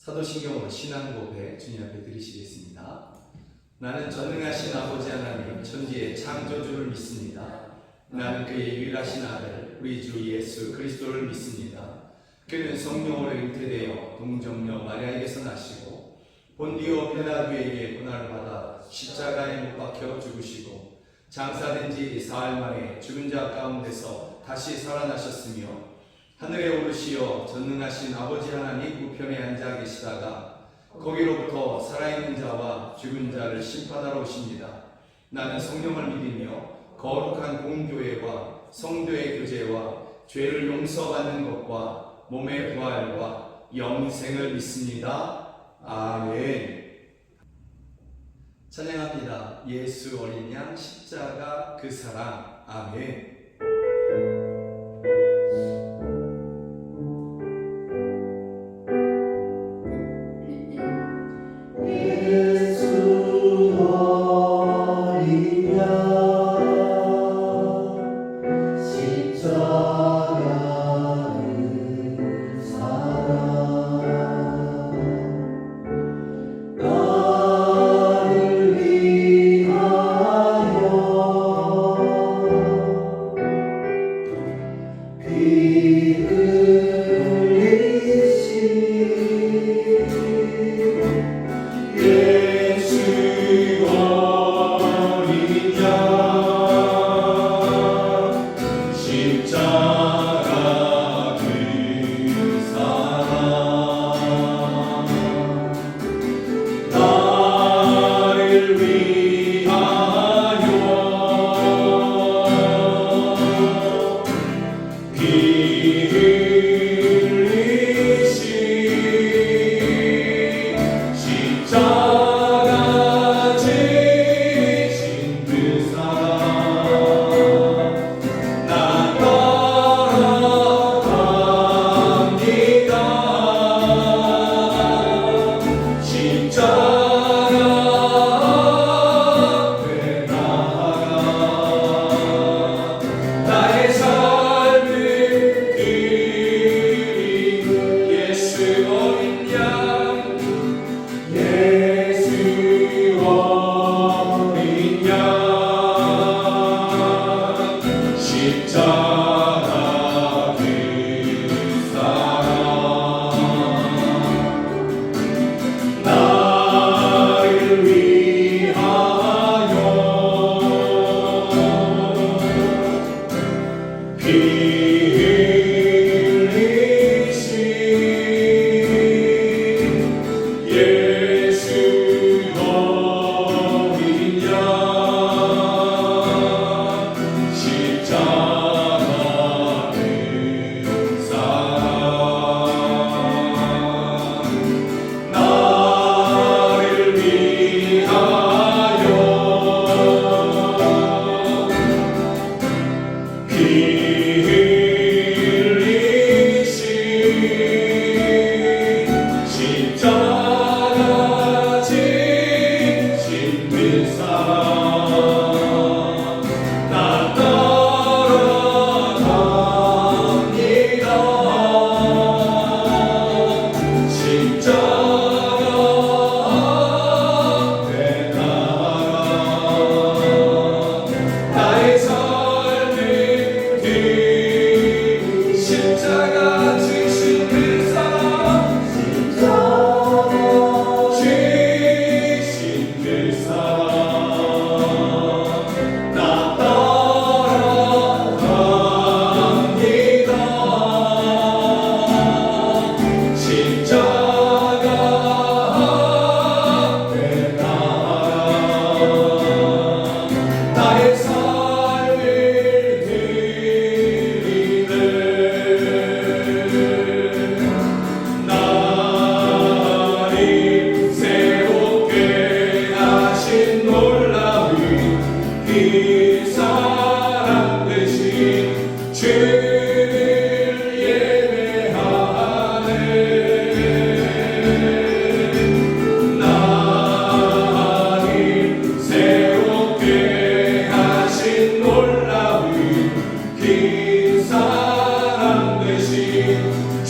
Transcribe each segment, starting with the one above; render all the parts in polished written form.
사도신경으로 신앙 고백 주님 앞에 드리시겠습니다. 나는 전능하신 아버지 하나님 천지의 창조주를 믿습니다. 나는 그의 유일하신 아들 우리 주 예수 그리스도를 믿습니다. 그는 성령으로 잉태되어 동정녀 마리아에게서 나시고 본디오 빌라도에게 고난을 받아 십자가에 못 박혀 죽으시고 장사된 지 사흘 만에 죽은 자 가운데서 다시 살아나셨으며 하늘에 오르시어 전능하신 아버지 하나님 우편에 앉아 계시다가 거기로부터 살아있는 자와 죽은 자를 심판하러 오십니다. 나는 성령을 믿으며 거룩한 공교회와 성도의 교제와 죄를 용서받는 것과 몸의 부활과 영생을 믿습니다. 아멘. 찬양합니다. 예수 어린 양 십자가 그 사랑. 아멘.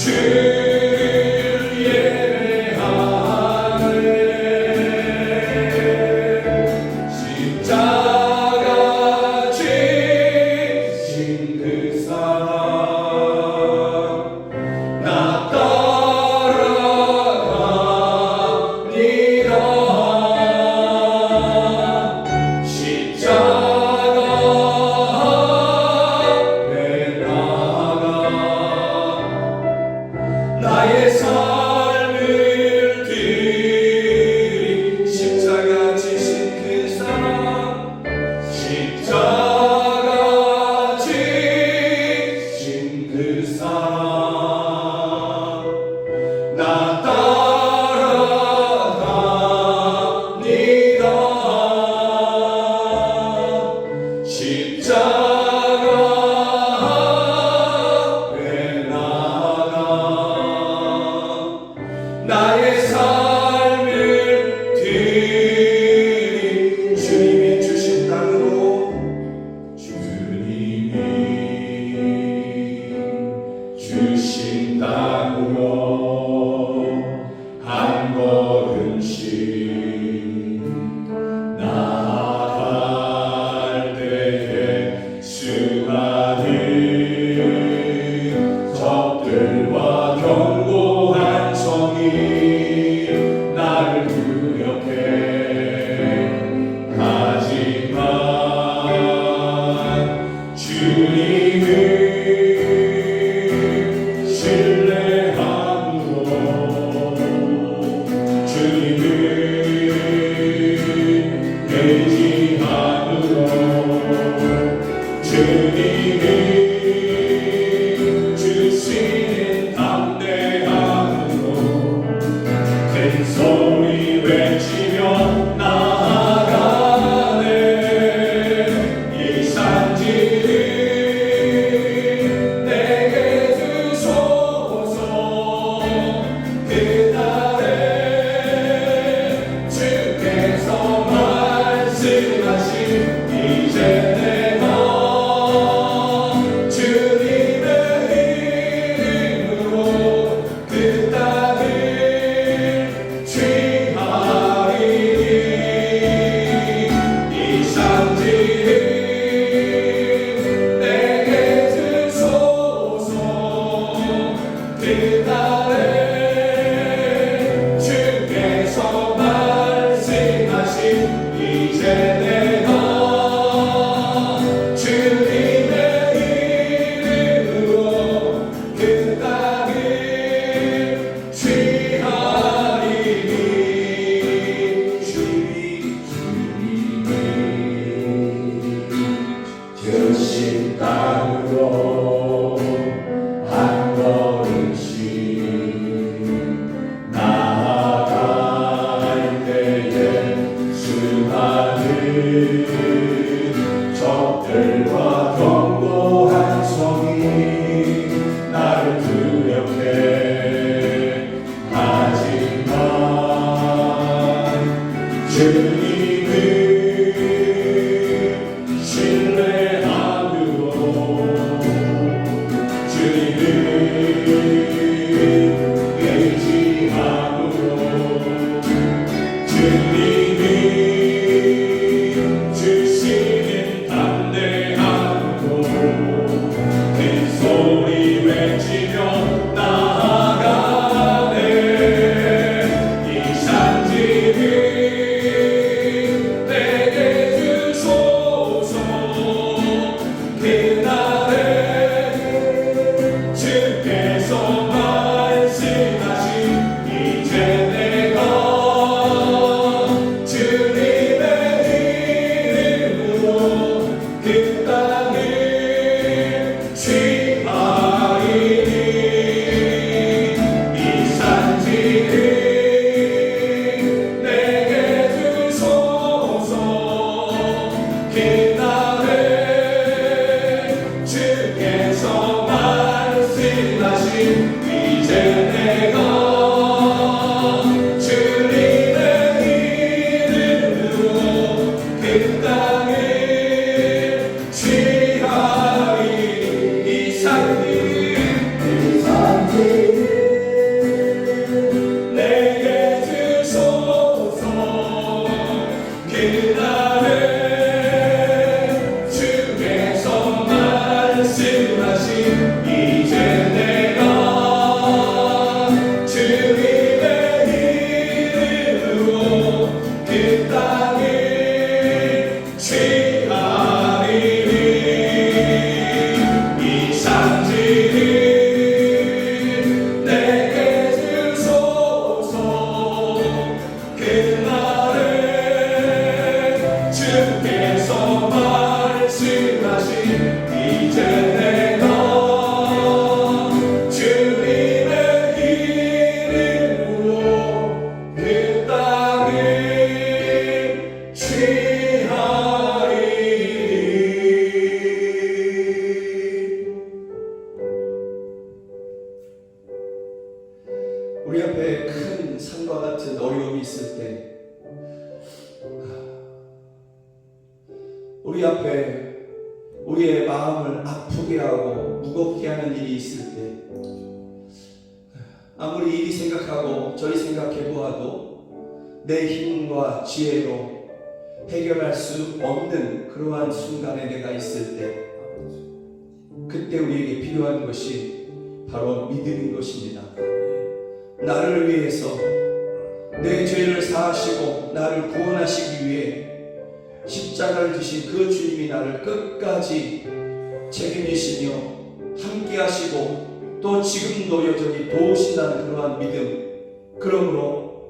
주를 예배하네. 앞에 나가 나의 삶을 드리 주님이 주신 땅으로 주님이 주신 땅으로 한 걸음씩 나아갈 때에 수많은 적들과 견고한 성이 나를 두렵게 하지만 주님을 신뢰함으로 주님을 의지함으로 주님이 주시는 담대함으로 큰 소리 외치며 나아가네 이 산지를 내게 주소서 그날에 주께서 말씀하신 이제 내가 주님의 이름으로 그 땅을 취하리니 이 산지를 내게 주소서 그날에 주께서 말씀하신 이제 내가 주님의 이름으로 그 땅을 취하리니 주님이 주신 땅으로 한 걸음씩 나아갈 때에 수많은 적들과 견고한 성이 나를 두렵게 하지만 주님을 신뢰함으로 주님을 의지함으로 주님이 주시는 담대함으로 우리의 마음을 아프게 하고 무겁게 하는 일이 있을 때 아무리 이리 생각하고 저리 생각해 보아도 내 힘과 지혜로 해결할 수 없는 그러한 순간에 내가 있을 때 그때 우리에게 필요한 것이 바로 믿음인 것입니다. 나를 위해서 내 죄를 사하시고 나를 구원하시기 위해 십자가를 지신 그 주님이 나를 끝까지 책임지시며 함께 하시고 또 지금도 여전히 도우신다는 그러한 믿음, 그러므로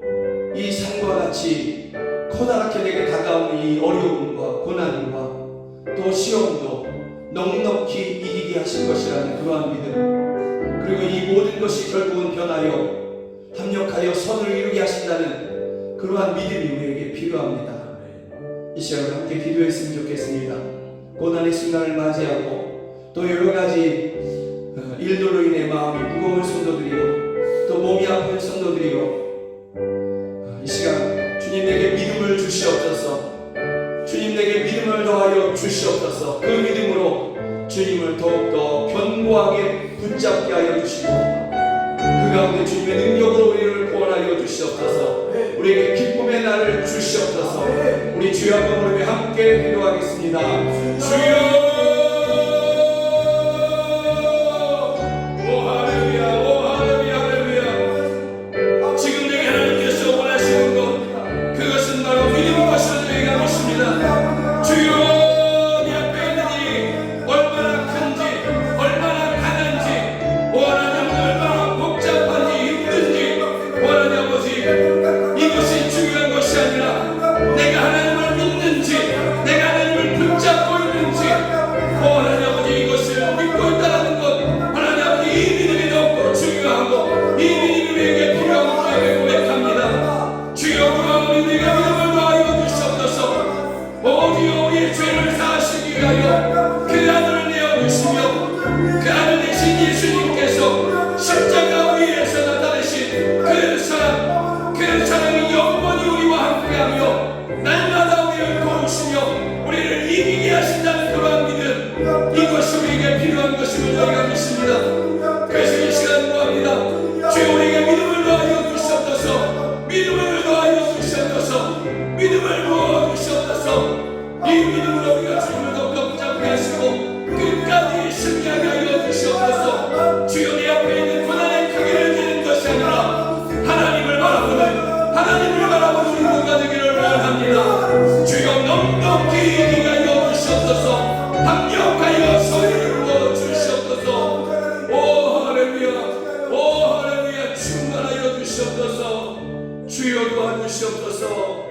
이 산과 같이 커다랗게 내게 다가오는 이 어려움과 고난과 또 시험도 넉넉히 이기게 하실 것이라는 그러한 믿음, 그리고 이 모든 것이 결국은 변하여 합력하여 선을 이루게 하신다는 그러한 믿음이 우리에게 필요합니다. 이 시간을 함께 기도했으면 좋겠습니다. 고난의 순간을 맞이하고 또 여러가지 일들로 인해 마음이 무거운 손도 드리고 또 몸이 아픈 손도 드리고 이 시간 주님 내게 믿음을 주시옵소서. 주님 내게 믿음을 더하여 주시옵소서. 그 믿음으로 주님을 더욱더 견고하게 붙잡게 하여 주시고 그 가운데 주님의 능력으로 우리를 구원하여 주시옵소서. 우리에게 기쁨의 날을 주시옵소서. 우리 주여 한번 우리 함께 기도하겠습니다. 주여 주여 도와주시옵소서.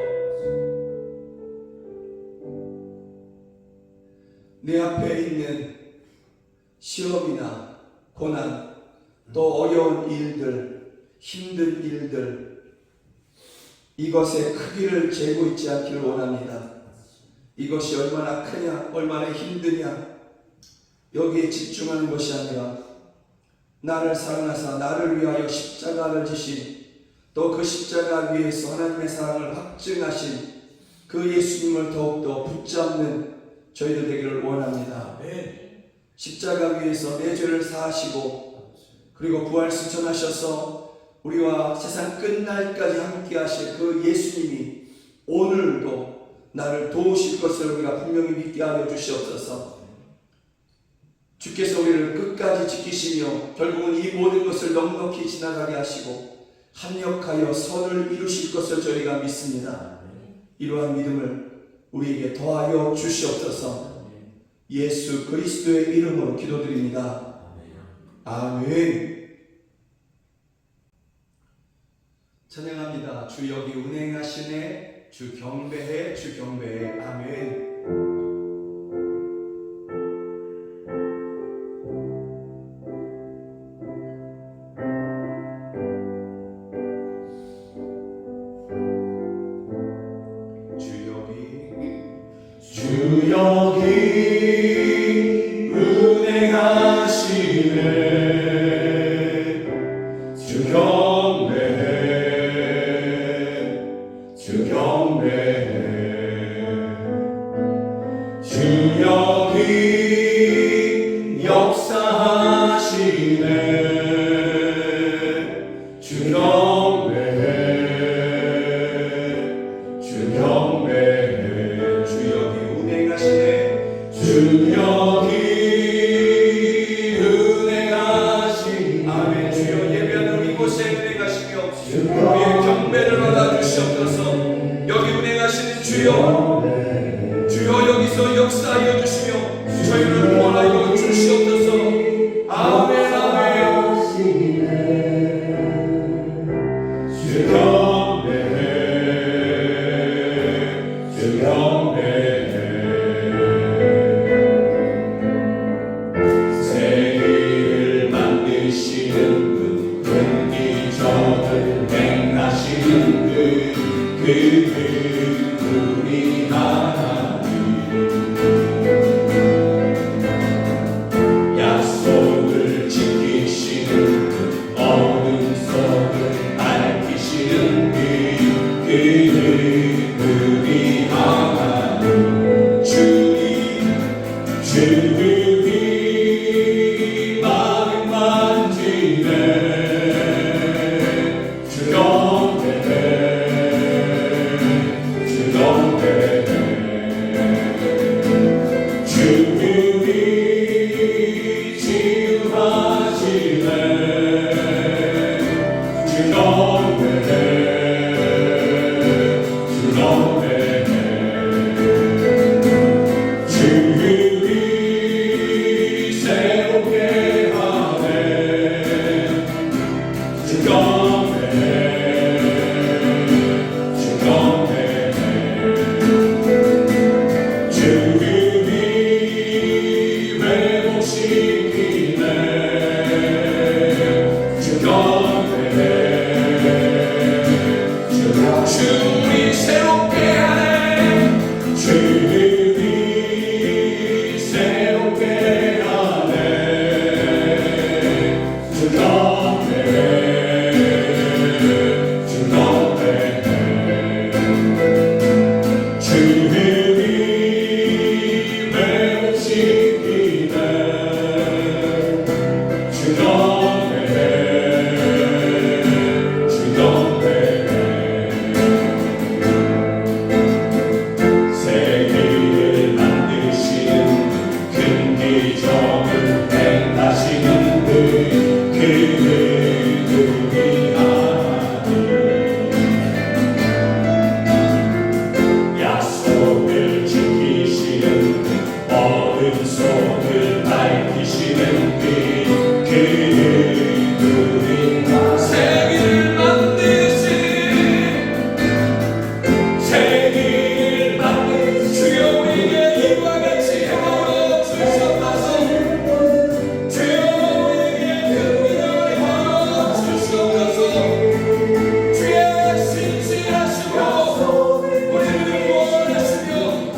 내 앞에 있는 시험이나 고난 또 어려운 일들, 힘든 일들, 이것의 크기를 재고 있지 않기를 원합니다. 이것이 얼마나 크냐, 얼마나 힘드냐, 여기에 집중하는 것이 아니라 나를 사랑하사 나를 위하여 십자가를 지신 또 그 십자가 위에서 하나님의 사랑을 확증하신 그 예수님을 더욱더 붙잡는 저희들 되기를 원합니다. 십자가 위에서 내 죄를 사하시고 그리고 부활승천하셔서 우리와 세상 끝날까지 함께 하실 그 예수님이 오늘도 나를 도우실 것을 우리가 분명히 믿게 하여 주시옵소서. 주께서 우리를 끝까지 지키시며 결국은 이 모든 것을 넉넉히 지나가게 하시고 합력하여 선을 이루실 것을 저희가 믿습니다. 이러한 믿음을 우리에게 더하여 주시옵소서. 예수 그리스도의 이름으로 기도드립니다. 아멘. 찬양합니다. 주 여기 운행하시네, 주 경배해, 주 경배해. 아멘. 주 여기 운행하시네, 주 경배해, 주 경배해. 주님이 마음 만지네 주동되네 주동되네 주님이 치유하시네 주동되네 주동되네 주님이 새롭게 하네 주동되네 주동되네 주님이 회복시키네 주동되네 주님이 새롭게 하네 주님이 새롭게 하네 주동되네 주동되네 주님이 회복시키네 주동되네 주동되네 세계를 만드시는 큰 기적을 행하시는 그는 우리 하나님 약속을 지키시는 어둠 속을 밝히시는 그는 우리 하나님 세계를 만드신 주여 우리에게 이와 같이 행하여 주셨다소 주여 우리에게 큰 믿음을 행하여 주셨다소 주의 신실하시고 우리를 구원하시며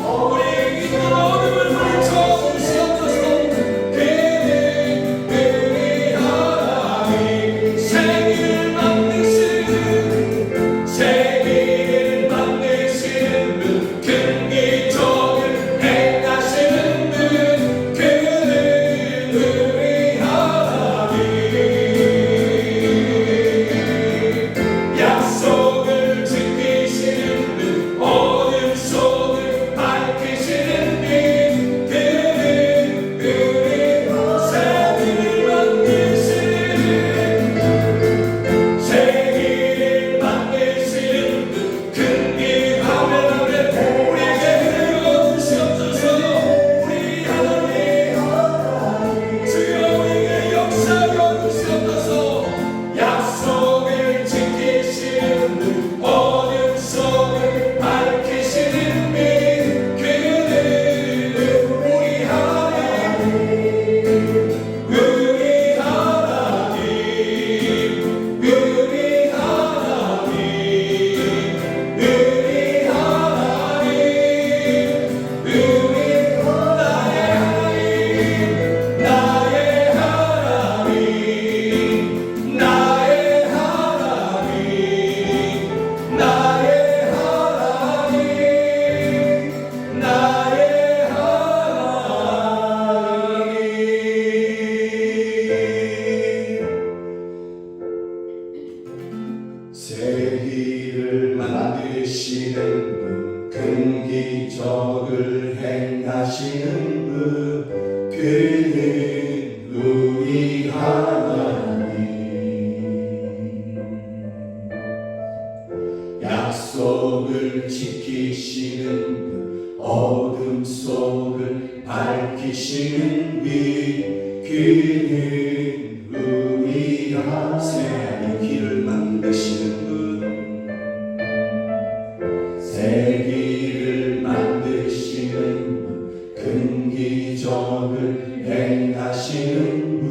우리의 깊은 어둠을 물리쳐 주셨다소 그는 우리 하나님 세계를 만드시는 큰 기적을 행하시는 그는 우리 하나님 약속을 지키시는 어둠 속을 밝히시는 그는 우리 세계를 만드시는 큰 기하멜라멜 우리에게 흘려 주시옵소서 우리 하나님 주여 우리에게 역사하여 주시옵소서 약속을 지키시는 어둠 속을 밝히시는 그는 우리 하나님 우리 하나님 우리 하나님 우리 하나님 우리 나의 하나님 나의 하나님 나의 하나님 나의 하나님 세계를 만드시는 분, 큰 기적을 행하시는 분, 그는 우리 하나님. 약속을 지키시는 분, 어둠 속을 밝히시는 분, 그는 우리 하나님. 새하늘 길을 만드시는 분, 새 길을 만드시는 분, 큰 기적을 행하시는 분,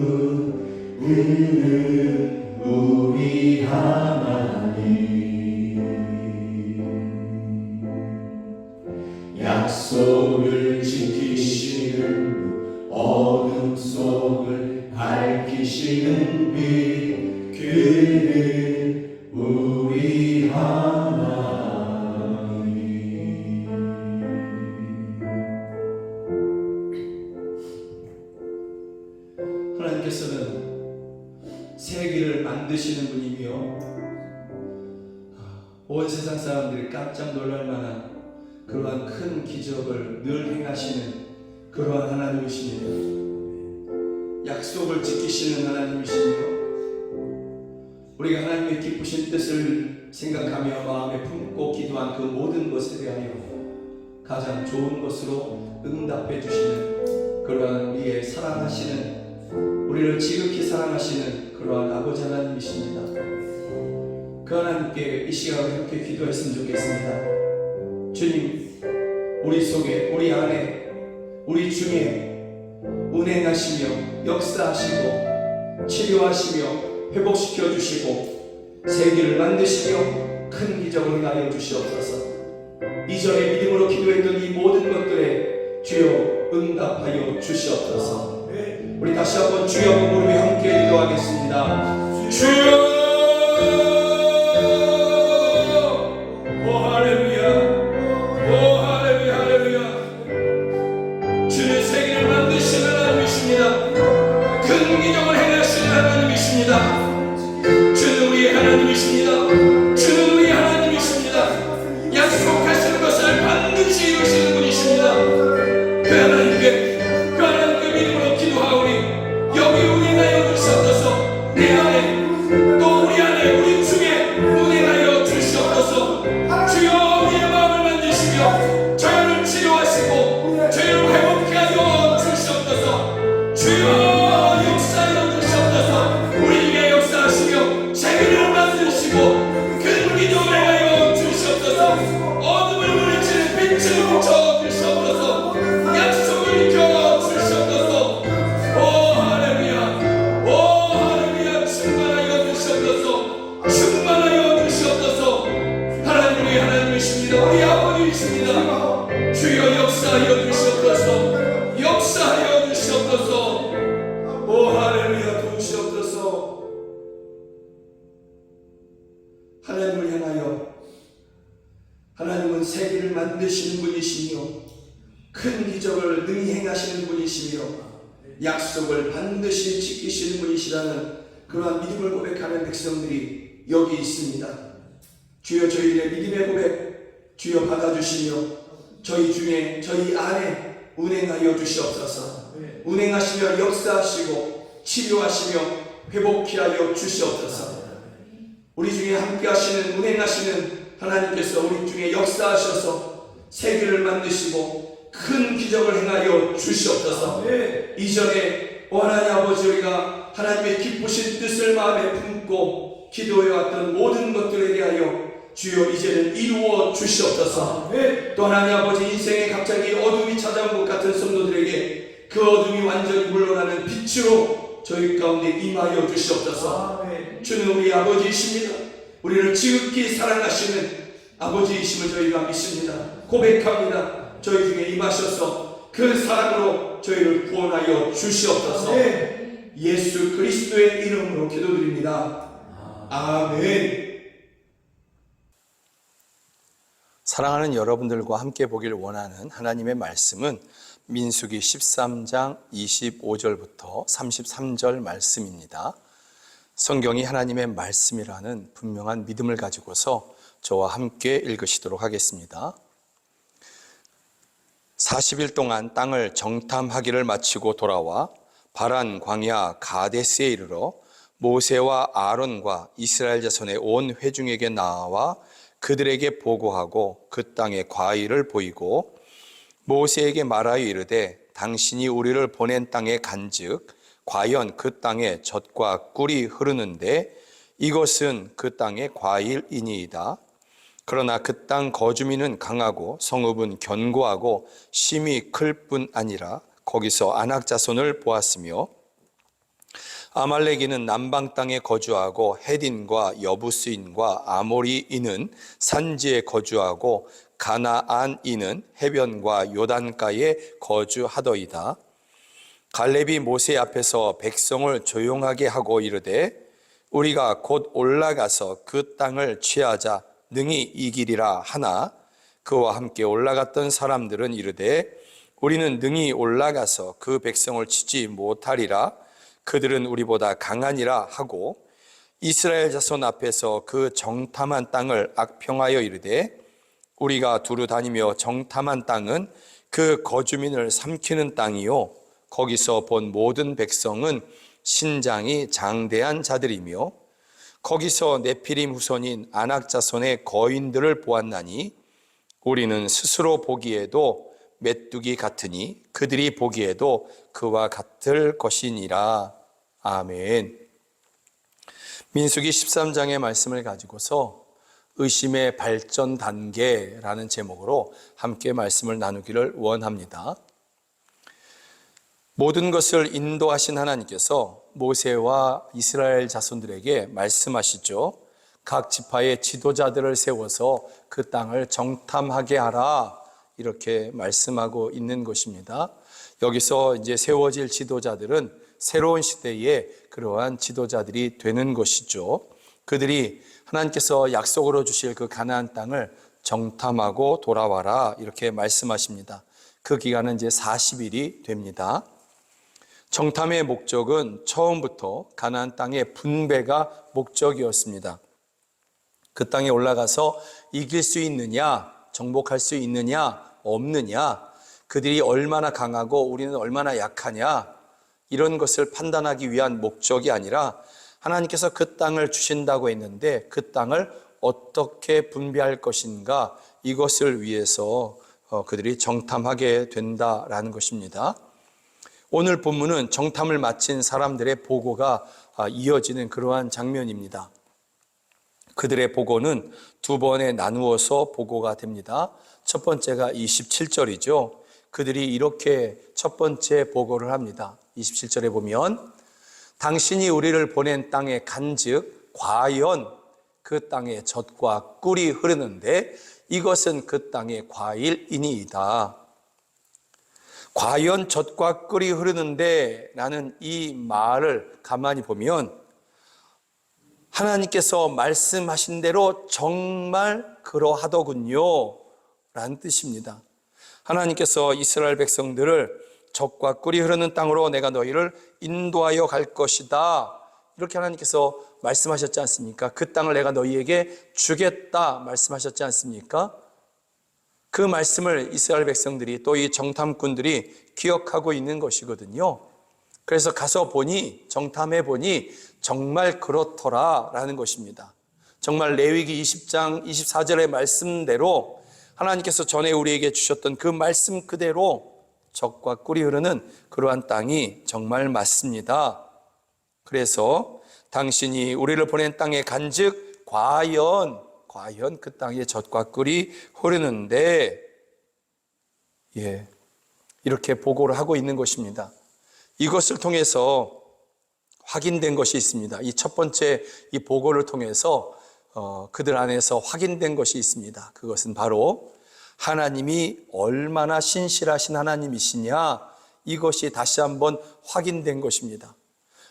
그는 우리 하나님. 약속을 지키시는 분, 어둠 속을 밝히시는 빛, 그는 우리 하나님. 하나님께서는 세계를 만드시는 분이며 온 세상 사람들이 깜짝 놀랄 만한 그러한 큰 기적을 늘 행하시는 그러한 하나님이십니다. 약속을 지키시는 하나님이시며 우리가 하나님의 기쁘신 뜻을 생각하며 마음에 품고 기도한 그 모든 것에 대하여 가장 좋은 것으로 응답해 주시는 그러한 우리의 사랑하시는, 우리를 지극히 사랑하시는 그러한 아버지 하나님이십니다. 그 하나님께 이 시간에 이렇게 기도했으면 좋겠습니다. 주님, 우리 속에, 우리 안에, 우리 중에 운행하시며 역사하시고 치료하시며 회복시켜 주시고 세계를 만드시며 큰 기적을 행하여 주시옵소서. 이전에 믿음으로 기도했던 이 모든 것들에 주여 응답하여 주시옵소서. 우리 다시 한번 주여 무릎에 함께 기도하겠습니다. 주여! 오 할렐루야! 오 할렐루야! 할렐루야! 주는 세계를 만드시는 하나님이십니다. 큰 기적을 행하시는 하나님이십니다. 주는 우리의 하나님이십니다. 주는 우리의 하나님이십니다. 약속하시는 것을 반드시 이루시는 분이십니다. 그 하나님께 믿음으로 기도하오니 여기 운행하여 주시옵소서. 내 안에 또 우리 안에 우리 중에 운행하여 주시옵소서. 주여 우리의 마음을 만드시며 저희를 치료하시고 저희를 회복케 하여 주시옵소서. 주여 역사하여 주시옵소서. 우리 중에 역사하시며 세계를 만드시고 큰 기적을 행하여 주시옵소서. 어둠을 물리치는 빛을 비춰 주시옵소서. 약속을 지켜 주시옵소서. 오 할렐루야! 오 할렐루야! 충만하여 주시옵소서. 충만하여 주시옵소서. 하나님 우리 하나님이십니다. 우리 아버지이십니다. 주여 역사하여 주시옵소서. 역사하여 주시옵소서. 오 할렐루야! 도우시옵소서. 하나님을 향하여 하나님은 세계를 만드시는 분이시며 큰 기적을 능히 행하시는 분이시며 약속을 반드시 지키시는 분이시라는 그러한 믿음을 고백하는 백성들이 여기 있습니다. 주여 저희들의 믿음의 고백 주여 받아주시며 저희 중에 저희 안에 운행하여 주시옵소서. 운행하시며 역사하시고 치료하시며 회복케 하여 주시옵소서. 우리 중에 함께 하시는 운행하시는 하나님께서 우리 중에 역사하셔서 세계를 만드시고 큰 기적을 행하여 주시옵소서. 이전에 하나님 아버지 우리가 하나님의 기쁘신 뜻을 마음에 품고 기도해왔던 모든 것들에 대하여 주여 이제는 이루어 주시옵소서. 또 하나님 아버지 인생에 갑자기 어둠이 찾아온 것 같은 성도들에게 그 어둠이 완전히 물러나는 빛으로 저희 가운데 임하여 주시옵소서. 주는 우리 아버지이십니다. 우리를 지극히 사랑하시는 아버지이심을 저희가 믿습니다. 고백합니다. 저희 중에 임하셔서 그 사랑으로 저희를 구원하여 주시옵소서. 예수 그리스도의 이름으로 기도드립니다. 아멘. 사랑하는 여러분들과 함께 보길 원하는 하나님의 말씀은 민수기 13장 25절부터 33절 말씀입니다. 성경이 하나님의 말씀이라는 분명한 믿음을 가지고서 저와 함께 읽으시도록 하겠습니다. 40일 동안 땅을 정탐하기를 마치고 돌아와 바란 광야 가데스에 이르러 모세와 아론과 이스라엘 자손의 온 회중에게 나와 그들에게 보고하고 그 땅의 과일을 보이고 모세에게 말하여 이르되 당신이 우리를 보낸 땅에 간즉 과연 그 땅에 젖과 꿀이 흐르는데 이것은 그 땅의 과일이니이다. 그러나 그 땅 거주민은 강하고 성읍은 견고하고 심이 클 뿐 아니라 거기서 아낙 자손을 보았으며 아말렉인은 남방 땅에 거주하고 헤딘과 여부스인과 아모리인은 산지에 거주하고 가나안인은 해변과 요단가에 거주하더이다. 갈렙이 모세 앞에서 백성을 조용하게 하고 이르되 우리가 곧 올라가서 그 땅을 취하자 능히 이기리라 하나 그와 함께 올라갔던 사람들은 이르되 우리는 능히 올라가서 그 백성을 치지 못하리라. 그들은 우리보다 강하니라 하고 이스라엘 자손 앞에서 그 정탐한 땅을 악평하여 이르되 우리가 두루 다니며 정탐한 땅은 그 거주민을 삼키는 땅이요 거기서 본 모든 백성은 신장이 장대한 자들이며 거기서 네피림 후손인 아낙 자손의 거인들을 보았나니 우리는 스스로 보기에도 메뚜기 같으니 그들이 보기에도 그와 같을 것이니라. 아멘. 민수기 13장의 말씀을 가지고서 의심의 발전 단계라는 제목으로 함께 말씀을 나누기를 원합니다. 모든 것을 인도하신 하나님께서 모세와 이스라엘 자손들에게 말씀하시죠. 각 지파의 지도자들을 세워서 그 땅을 정탐하게 하라, 이렇게 말씀하고 있는 것입니다. 여기서 이제 세워질 지도자들은 새로운 시대의 그러한 지도자들이 되는 것이죠. 그들이 하나님께서 약속으로 주실 그 가나안 땅을 정탐하고 돌아와라, 이렇게 말씀하십니다. 그 기간은 이제 40일이 됩니다. 정탐의 목적은 처음부터 가나안 땅의 분배가 목적이었습니다. 그 땅에 올라가서 이길 수 있느냐, 정복할 수 있느냐, 없느냐, 그들이 얼마나 강하고 우리는 얼마나 약하냐, 이런 것을 판단하기 위한 목적이 아니라 하나님께서 그 땅을 주신다고 했는데 그 땅을 어떻게 분배할 것인가, 이것을 위해서 그들이 정탐하게 된다라는 것입니다. 오늘 본문은 정탐을 마친 사람들의 보고가 이어지는 그러한 장면입니다. 그들의 보고는 두 번에 나누어서 보고가 됩니다. 첫 번째가 27절이죠. 그들이 이렇게 첫 번째 보고를 합니다. 27절에 보면 당신이 우리를 보낸 땅에 간즉 과연 그 땅에 젖과 꿀이 흐르는데 이것은 그 땅의 과일이니이다. 과연 젖과 꿀이 흐르는데 라는 이 말을 가만히 보면 하나님께서 말씀하신 대로 정말 그러하더군요 라는 뜻입니다. 하나님께서 이스라엘 백성들을 젖과 꿀이 흐르는 땅으로 내가 너희를 인도하여 갈 것이다, 이렇게 하나님께서 말씀하셨지 않습니까? 그 땅을 내가 너희에게 주겠다 말씀하셨지 않습니까? 그 말씀을 이스라엘 백성들이 또 이 정탐꾼들이 기억하고 있는 것이거든요. 그래서 가서 보니, 정탐해 보니 정말 그렇더라 라는 것입니다. 정말 레위기 20장 24절의 말씀대로 하나님께서 전에 우리에게 주셨던 그 말씀 그대로 젖과 꿀이 흐르는 그러한 땅이 정말 맞습니다. 그래서 당신이 우리를 보낸 땅에 간즉 과연 그 땅에 젖과 꿀이 흐르는데, 이렇게 보고를 하고 있는 것입니다. 이것을 통해서 확인된 것이 있습니다. 이 첫 번째 이 보고를 통해서 그들 안에서 확인된 것이 있습니다. 그것은 바로 하나님이 얼마나 신실하신 하나님이시냐, 이것이 다시 한번 확인된 것입니다.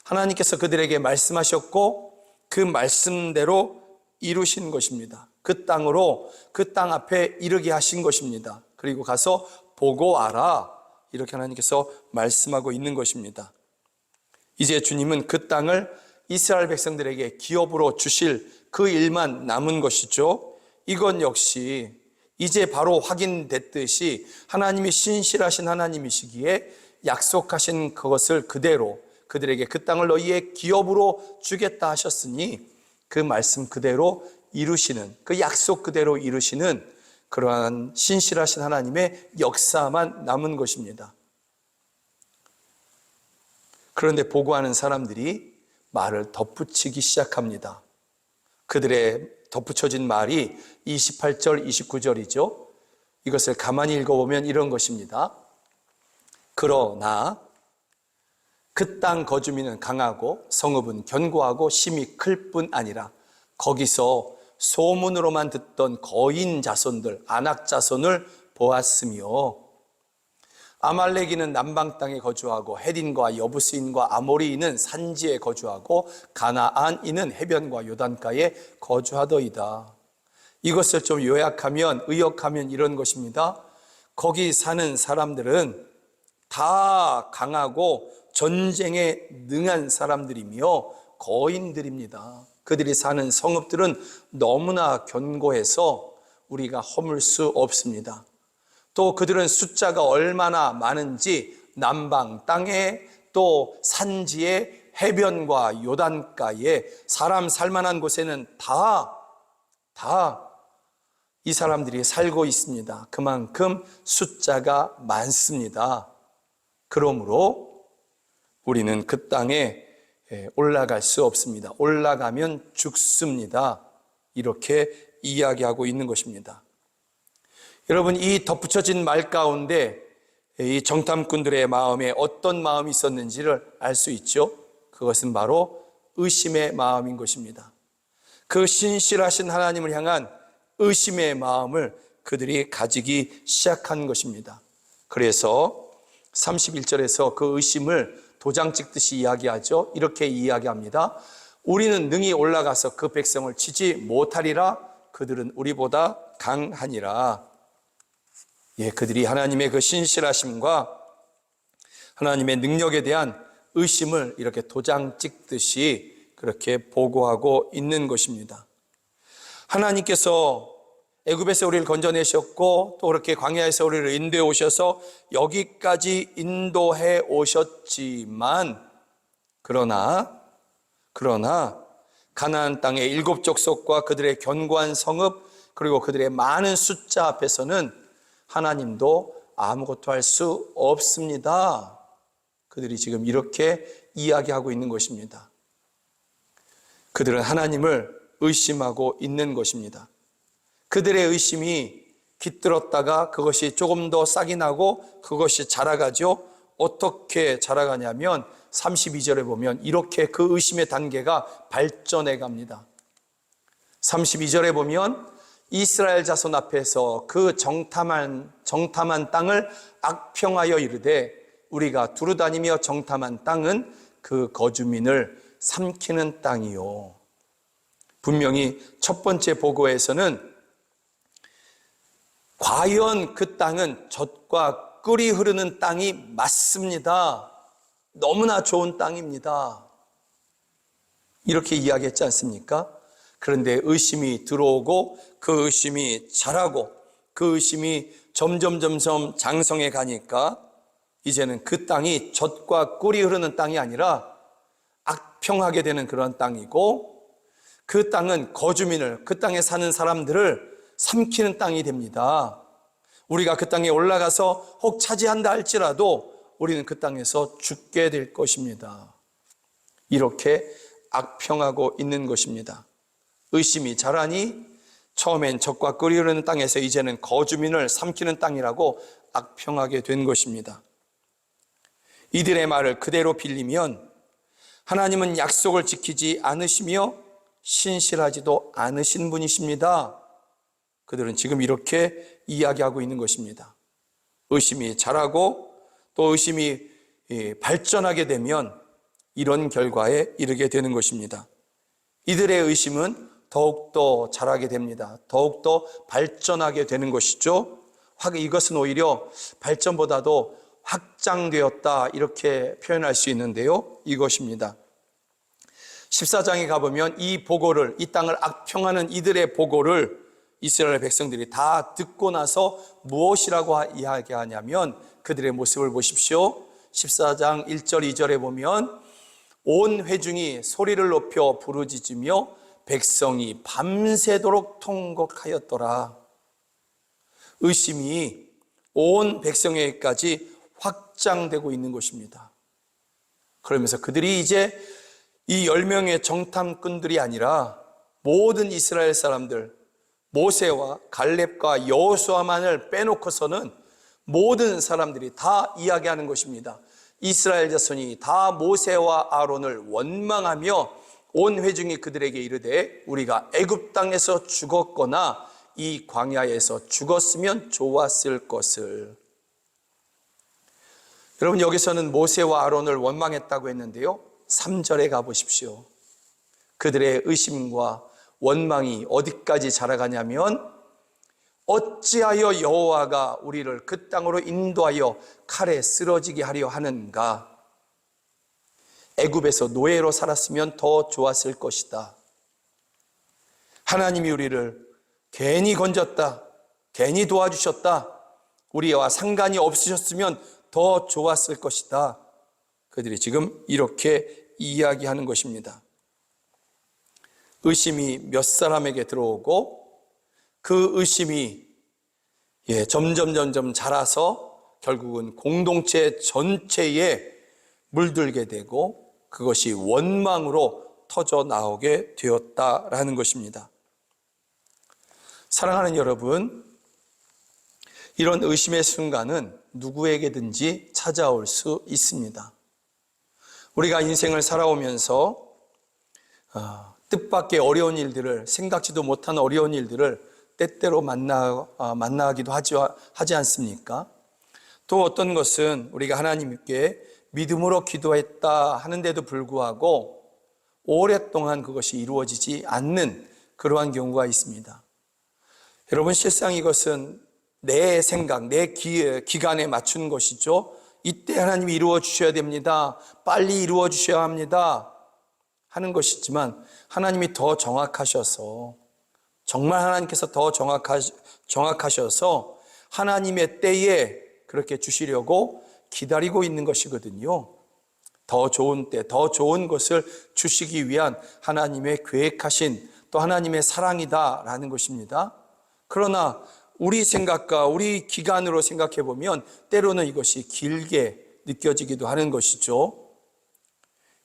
하나님께서 그들에게 말씀하셨고 그 말씀대로 이루신 것입니다. 그 땅으로, 그 땅 앞에 이르게 하신 것입니다. 그리고 가서 보고 와라, 이렇게 하나님께서 말씀하고 있는 것입니다. 이제 주님은 그 땅을 이스라엘 백성들에게 기업으로 주실 그 일만 남은 것이죠. 이건 역시 이제 바로 확인됐듯이 하나님이 신실하신 하나님이시기에 약속하신 그것을 그대로 그들에게 그 땅을 너희의 기업으로 주겠다 하셨으니 그 말씀 그대로 이루시는, 그 약속 그대로 이루시는 그러한 신실하신 하나님의 역사만 남은 것입니다. 그런데 보고하는 사람들이 말을 덧붙이기 시작합니다. 그들의 덧붙여진 말이 28절, 29절이죠. 이것을 가만히 읽어보면 이런 것입니다. 그러나 그 땅 거주민은 강하고 성읍은 견고하고 심이 클 뿐 아니라 거기서 소문으로만 듣던 거인 자손들, 아낙 자손을 보았으며 아말렉인은 남방 땅에 거주하고 헤딘과 여부스인과 아모리인은 산지에 거주하고 가나안인은 해변과 요단가에 거주하더이다. 이것을 좀 요약하면, 의역하면 이런 것입니다. 거기 사는 사람들은 다 강하고 전쟁에 능한 사람들이며 거인들입니다. 그들이 사는 성읍들은 너무나 견고해서 우리가 허물 수 없습니다. 또 그들은 숫자가 얼마나 많은지 남방 땅에 또 산지에 해변과 요단가에 사람 살만한 곳에는 다 이 사람들이 살고 있습니다. 그만큼 숫자가 많습니다. 그러므로 우리는 그 땅에 올라갈 수 없습니다. 올라가면 죽습니다. 이렇게 이야기하고 있는 것입니다. 여러분, 이 덧붙여진 말 가운데 이 정탐꾼들의 마음에 어떤 마음이 있었는지를 알 수 있죠. 그것은 바로 의심의 마음인 것입니다. 그 신실하신 하나님을 향한 의심의 마음을 그들이 가지기 시작한 것입니다. 그래서 31절에서 그 의심을 도장 찍듯이 이야기하죠. 이렇게 이야기합니다. 우리는 능히 올라가서 그 백성을 치지 못하리라. 그들은 우리보다 강하니라. 그들이 하나님의 그 신실하심과 하나님의 능력에 대한 의심을 이렇게 도장 찍듯이 그렇게 보고하고 있는 것입니다. 하나님께서 애굽에서 우리를 건져내셨고 또 그렇게 광야에서 우리를 인도해 오셔서 여기까지 인도해 오셨지만 그러나 가나안 땅의 7 족속과 그들의 견고한 성읍 그리고 그들의 많은 숫자 앞에서는 하나님도 아무것도 할 수 없습니다. 그들이 지금 이렇게 이야기하고 있는 것입니다. 그들은 하나님을 의심하고 있는 것입니다. 그들의 의심이 깃들었다가 그것이 조금 더 싹이 나고 그것이 자라가죠. 어떻게 자라가냐면 32절에 보면 이렇게 그 의심의 단계가 발전해 갑니다. 32절에 보면 이스라엘 자손 앞에서 그 정탐한 땅을 악평하여 이르되 우리가 두루다니며 정탐한 땅은 그 거주민을 삼키는 땅이요. 분명히 첫 번째 보고에서는 과연 그 땅은 젖과 꿀이 흐르는 땅이 맞습니다. 너무나 좋은 땅입니다. 이렇게 이야기했지 않습니까? 그런데 의심이 들어오고 그 의심이 자라고 그 의심이 점점 장성해 가니까 이제는 그 땅이 젖과 꿀이 흐르는 땅이 아니라 악평하게 되는 그런 땅이고 그 땅은 거주민을, 그 땅에 사는 사람들을 삼키는 땅이 됩니다. 우리가 그 땅에 올라가서 혹 차지한다 할지라도 우리는 그 땅에서 죽게 될 것입니다. 이렇게 악평하고 있는 것입니다. 의심이 자라니 처음엔 젖과 꿀이 흐르는 땅에서 이제는 거주민을 삼키는 땅이라고 악평하게 된 것입니다. 이들의 말을 그대로 빌리면 하나님은 약속을 지키지 않으시며 신실하지도 않으신 분이십니다. 그들은 지금 이렇게 이야기하고 있는 것입니다. 의심이 자라고 또 의심이 발전하게 되면 이런 결과에 이르게 되는 것입니다. 이들의 의심은 더욱더 자라게 됩니다. 더욱더 발전하게 되는 것이죠. 이것은 오히려 발전보다도 확장되었다 이렇게 표현할 수 있는데요. 이것입니다. 14장에 가보면 이 보고를, 이 땅을 악평하는 이들의 보고를 이스라엘 백성들이 다 듣고 나서 무엇이라고 이야기하냐면 그들의 모습을 보십시오. 14장 1절 2절에 보면 온 회중이 소리를 높여 부르짖으며 백성이 밤새도록 통곡하였더라. 의심이 온 백성에게까지 확장되고 있는 것입니다. 그러면서 그들이 이제 이 10명의 정탐꾼들이 아니라 모든 이스라엘 사람들, 모세와 갈렙과 여호수아만을 빼놓고서는 모든 사람들이 다 이야기하는 것입니다. 이스라엘 자손이 다 모세와 아론을 원망하며 온 회중이 그들에게 이르되 우리가 애굽 땅에서 죽었거나 이 광야에서 죽었으면 좋았을 것을. 여러분, 여기서는 모세와 아론을 원망했다고 했는데요, 3절에 가보십시오. 그들의 의심과 원망이 어디까지 자라가냐면 어찌하여 여호와가 우리를 그 땅으로 인도하여 칼에 쓰러지게 하려 하는가? 애굽에서 노예로 살았으면 더 좋았을 것이다. 하나님이 우리를 괜히 건졌다, 괜히 도와주셨다, 우리와 상관이 없으셨으면 더 좋았을 것이다. 그들이 지금 이렇게 이야기하는 것입니다. 의심이 몇 사람에게 들어오고 그 의심이 점점 자라서 결국은 공동체 전체에 물들게 되고 그것이 원망으로 터져 나오게 되었다라는 것입니다. 사랑하는 여러분, 이런 의심의 순간은 누구에게든지 찾아올 수 있습니다. 우리가 인생을 살아오면서 뜻밖의 어려운 일들을, 생각지도 못한 어려운 일들을 때때로 만나기도 하지 않습니까? 또 어떤 것은 우리가 하나님께 믿음으로 기도했다 하는데도 불구하고 오랫동안 그것이 이루어지지 않는 그러한 경우가 있습니다. 여러분, 실상 이것은 내 생각, 내 기간에 맞춘 것이죠. 이때 하나님이 이루어 주셔야 됩니다, 빨리 이루어 주셔야 합니다 하는 것이지만 하나님이 더 정확하셔서, 정말 하나님께서 더 정확하셔서 하나님의 때에 그렇게 주시려고 기다리고 있는 것이거든요. 더 좋은 때, 더 좋은 것을 주시기 위한 하나님의 계획하신 또 하나님의 사랑이다라는 것입니다. 그러나 우리 생각과 우리 기간으로 생각해 보면 때로는 이것이 길게 느껴지기도 하는 것이죠.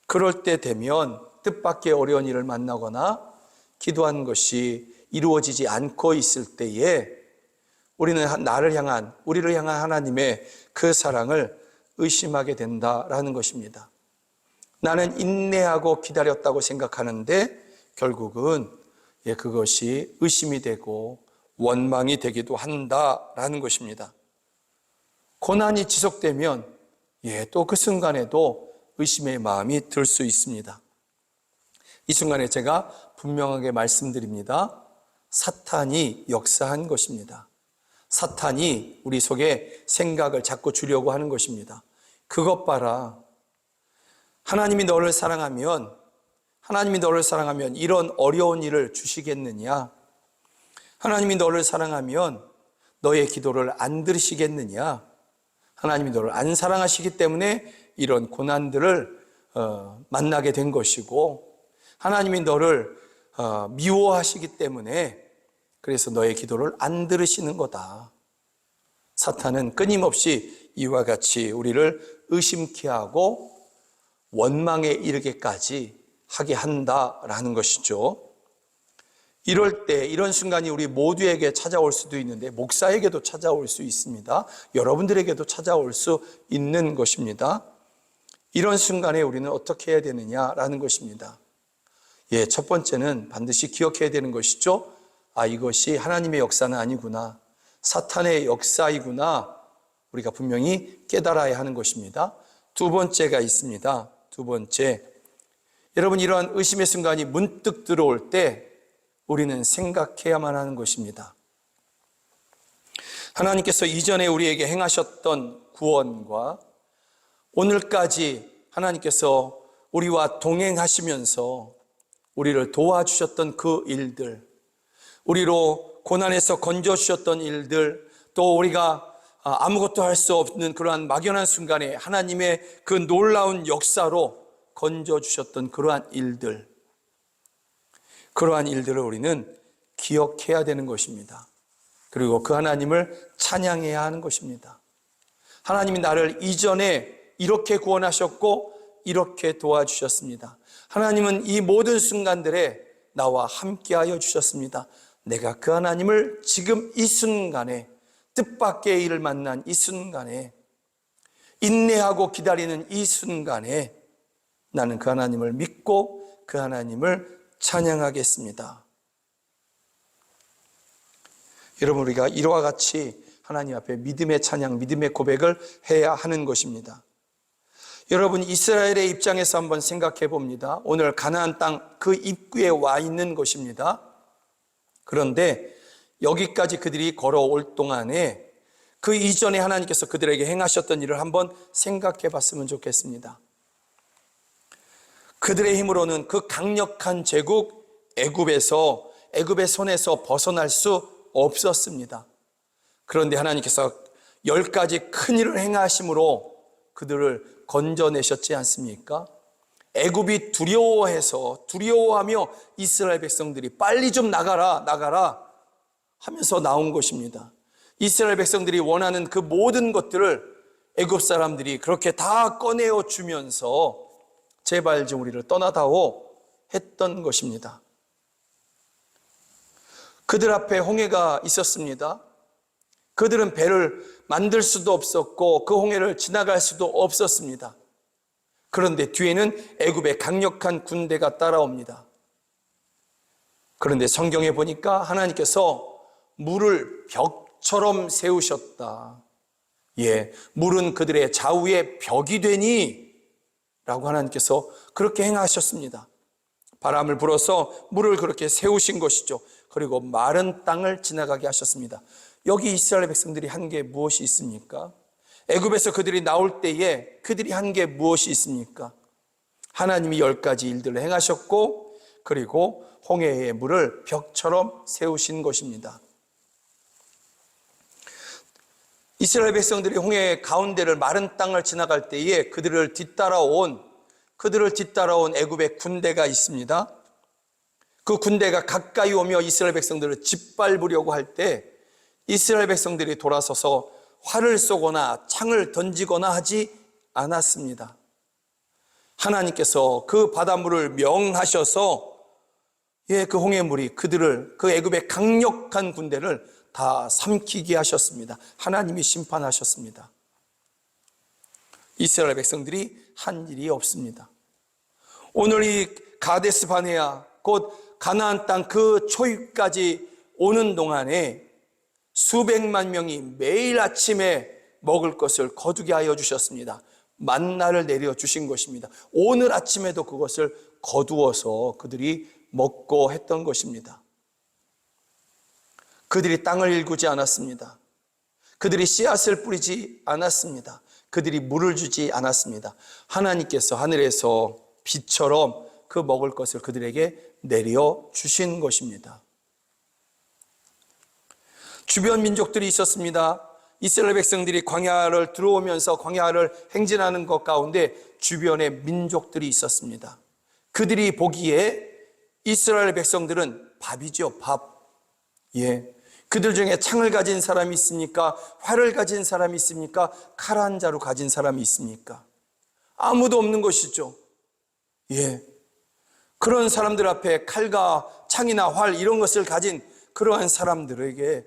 그럴 때 되면 뜻밖의 어려운 일을 만나거나 기도한 것이 이루어지지 않고 있을 때에 우리는 우리를 향한 하나님의 그 사랑을 의심하게 된다라는 것입니다. 나는 인내하고 기다렸다고 생각하는데 결국은 그것이 의심이 되고 원망이 되기도 한다라는 것입니다. 고난이 지속되면 또 그 순간에도 의심의 마음이 들 수 있습니다. 이 순간에 제가 분명하게 말씀드립니다. 사탄이 역사한 것입니다. 사탄이 우리 속에 생각을 자꾸 주려고 하는 것입니다. 그것 봐라, 하나님이 너를 사랑하면 이런 어려운 일을 주시겠느냐? 하나님이 너를 사랑하면 너의 기도를 안 들으시겠느냐? 하나님이 너를 안 사랑하시기 때문에 이런 고난들을 만나게 된 것이고, 하나님이 너를 미워하시기 때문에 그래서 너의 기도를 안 들으시는 거다. 사탄은 끊임없이 이와 같이 우리를 의심케 하고 원망에 이르게까지 하게 한다라는 것이죠. 이럴 때, 이런 순간이 우리 모두에게 찾아올 수도 있는데, 목사에게도 찾아올 수 있습니다. 여러분들에게도 찾아올 수 있는 것입니다. 이런 순간에 우리는 어떻게 해야 되느냐라는 것입니다. 첫 번째는 반드시 기억해야 되는 것이죠. 이것이 하나님의 역사는 아니구나, 사탄의 역사이구나, 우리가 분명히 깨달아야 하는 것입니다. 두 번째가 있습니다. 두 번째, 여러분, 이러한 의심의 순간이 문득 들어올 때 우리는 생각해야만 하는 것입니다. 하나님께서 이전에 우리에게 행하셨던 구원과 오늘까지 하나님께서 우리와 동행하시면서 우리를 도와주셨던 그 일들, 우리로 고난에서 건져주셨던 일들, 또 우리가 아무것도 할 수 없는 그러한 막연한 순간에 하나님의 그 놀라운 역사로 건져주셨던 그러한 일들을 우리는 기억해야 되는 것입니다. 그리고 그 하나님을 찬양해야 하는 것입니다. 하나님이 나를 이전에 이렇게 구원하셨고 이렇게 도와주셨습니다. 하나님은 이 모든 순간들에 나와 함께하여 주셨습니다. 내가 그 하나님을 지금 이 순간에, 뜻밖의 일을 만난 이 순간에, 인내하고 기다리는 이 순간에 나는 그 하나님을 믿고 그 하나님을 찬양하겠습니다. 여러분, 우리가 이와 같이 하나님 앞에 믿음의 찬양, 믿음의 고백을 해야 하는 것입니다. 여러분, 이스라엘의 입장에서 한번 생각해 봅니다. 오늘 가나안 땅 그 입구에 와 있는 것입니다. 그런데 여기까지 그들이 걸어올 동안에 그 이전에 하나님께서 그들에게 행하셨던 일을 한번 생각해 봤으면 좋겠습니다. 그들의 힘으로는 그 강력한 제국 애굽의 손에서 벗어날 수 없었습니다. 그런데 하나님께서 10가지 큰 일을 행하심으로 그들을 건져내셨지 않습니까? 애굽이 두려워하며 이스라엘 백성들이 빨리 좀 나가라 하면서 나온 것입니다. 이스라엘 백성들이 원하는 그 모든 것들을 애굽 사람들이 그렇게 다 꺼내어 주면서 제발 좀 우리를 떠나다오 했던 것입니다. 그들 앞에 홍해가 있었습니다. 그들은 배를 만들 수도 없었고 그 홍해를 지나갈 수도 없었습니다. 그런데 뒤에는 애굽의 강력한 군대가 따라옵니다. 그런데 성경에 보니까 하나님께서 물을 벽처럼 세우셨다. 물은 그들의 좌우에 벽이 되니 라고 하나님께서 그렇게 행하셨습니다. 바람을 불어서 물을 그렇게 세우신 것이죠. 그리고 마른 땅을 지나가게 하셨습니다. 여기 이스라엘 백성들이 한 게 무엇이 있습니까? 애굽에서 그들이 나올 때에 그들이 한 게 무엇이 있습니까? 하나님이 10가지 일들을 행하셨고 그리고 홍해의 물을 벽처럼 세우신 것입니다. 이스라엘 백성들이 홍해 가운데를 마른 땅을 지나갈 때에 그들을 뒤따라온 애굽의 군대가 있습니다. 그 군대가 가까이 오며 이스라엘 백성들을 짓밟으려고 할 때 이스라엘 백성들이 돌아서서 활을 쏘거나 창을 던지거나 하지 않았습니다. 하나님께서 그 바닷물을 명하셔서 그 홍해물이 그 애굽의 강력한 군대를 다 삼키게 하셨습니다. 하나님이 심판하셨습니다. 이스라엘 백성들이 한 일이 없습니다. 오늘 이 가데스 바네아 곧 가나안 땅 그 초입까지 오는 동안에 수백만 명이 매일 아침에 먹을 것을 거두게 하여 주셨습니다. 만나를 내려 주신 것입니다. 오늘 아침에도 그것을 거두어서 그들이 먹고 했던 것입니다. 그들이 땅을 일구지 않았습니다. 그들이 씨앗을 뿌리지 않았습니다. 그들이 물을 주지 않았습니다. 하나님께서 하늘에서 비처럼 그 먹을 것을 그들에게 내려 주신 것입니다. 주변 민족들이 있었습니다. 이스라엘 백성들이 광야를 들어오면서 광야를 행진하는 것 가운데 주변에 민족들이 있었습니다. 그들이 보기에 이스라엘 백성들은 밥이죠, 밥. 그들 중에 창을 가진 사람이 있습니까? 활을 가진 사람이 있습니까? 칼 한 자루 가진 사람이 있습니까? 아무도 없는 것이죠. 그런 사람들 앞에 칼과 창이나 활 이런 것을 가진 그러한 사람들에게